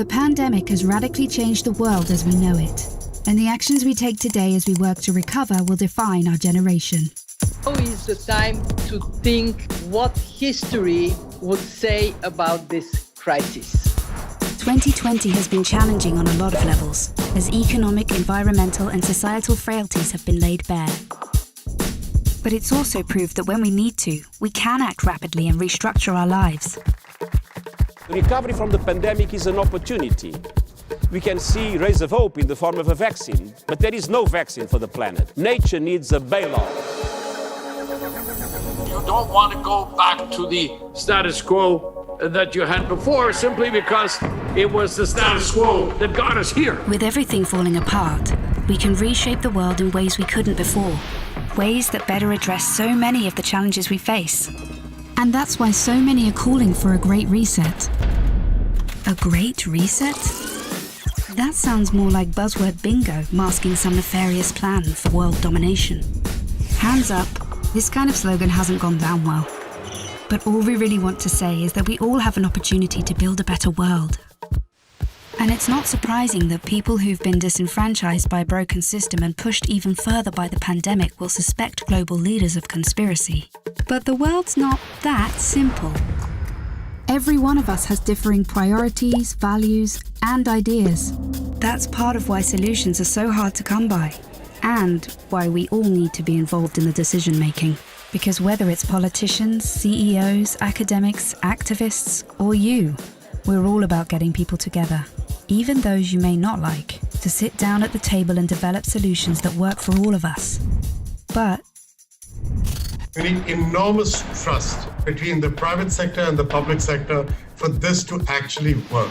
The pandemic has radically changed the world as we know it, and the actions we take today as we work to recover will define our generation. Now is the time to think what history would say about this crisis. 2020 has been challenging on a lot of levels, as economic, environmental and societal frailties have been laid bare. But it's also proved that when we need to, we can act rapidly and restructure our lives. The recovery from the pandemic is an opportunity. We can see rays of hope in the form of a vaccine, but there is no vaccine for the planet. Nature needs a bailout. You don't want to go back to the status quo that you had before simply because it was the status quo that got us here. With everything falling apart, we can reshape the world in ways we couldn't before. Ways that better address so many of the challenges we face. And that's why so many are calling for a great reset. A great reset? That sounds more like buzzword bingo masking some nefarious plan for world domination. Hands up, this kind of slogan hasn't gone down well. But all we really want to say is that we all have an opportunity to build a better world. And it's not surprising that people who've been disenfranchised by a broken system and pushed even further by the pandemic will suspect global leaders of conspiracy. But the world's not that simple. Every one of us has differing priorities, values, and ideas. That's part of why solutions are so hard to come by, and why we all need to be involved in the decision-making. Because whether it's politicians, CEOs, academics, activists, or you, we're all about getting people together, even those you may not like, to sit down at the table and develop solutions that work for all of us. But we need enormous trust between the private sector and the public sector for this to actually work.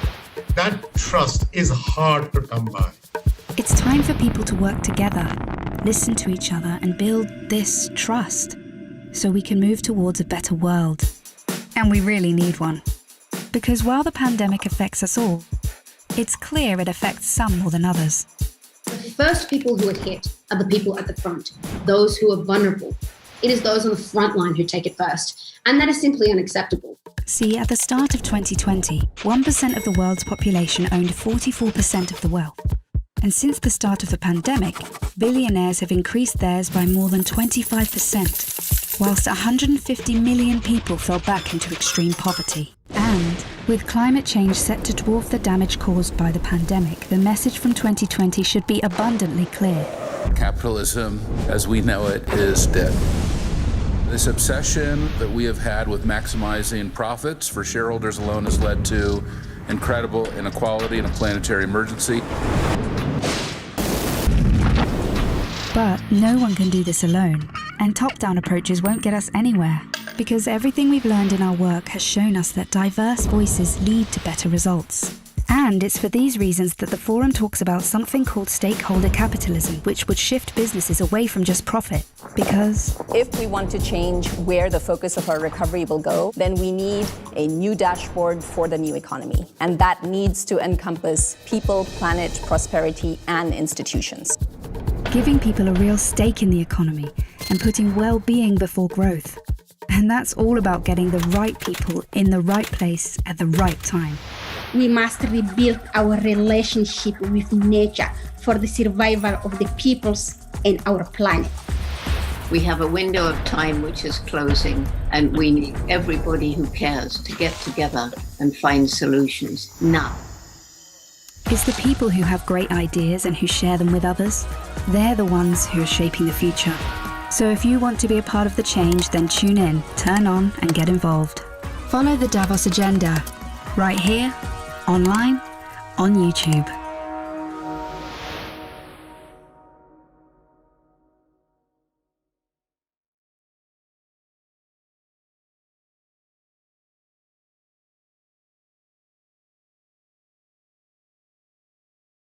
That trust is hard to come by. it's time for people to work together, listen to each other, and build this trust so we can move towards a better world. And we really need one. Because while the pandemic affects us all, it's clear it affects some more than others. The first people who are hit are the people at the front, those who are vulnerable. It is those on the front line who take it first, and that is simply unacceptable. See, at the start of 2020, 1% of the world's population owned 44% of the wealth. And since the start of the pandemic, billionaires have increased theirs by more than 25%, whilst 150 million people fell back into extreme poverty. And with climate change set to dwarf the damage caused by the pandemic, the message from 2020 should be abundantly clear. Capitalism, as we know it, is dead. This obsession that we have had with maximizing profits for shareholders alone has led to incredible inequality and a planetary emergency. But no one can do this alone, and top-down approaches won't get us anywhere, because everything we've learned in our work has shown us that diverse voices lead to better results. And it's for these reasons that the Forum talks about something called stakeholder capitalism, which would shift businesses away from just profit. Because if we want to change where the focus of our recovery will go, then we need a new dashboard for the new economy. And that needs to encompass people, planet, prosperity, and institutions. Giving people a real stake in the economy and putting well-being before growth. And that's all about getting the right people in the right place at the right time. We must rebuild our relationship with nature for the survival of the peoples and our planet. We have a window of time which is closing, and we need everybody who cares to get together and find solutions now. It's the people who have great ideas and who share them with others. They're the ones who are shaping the future. So if you want to be a part of the change, then tune in, turn on, and get involved. Follow the Davos Agenda, right here, online, on YouTube.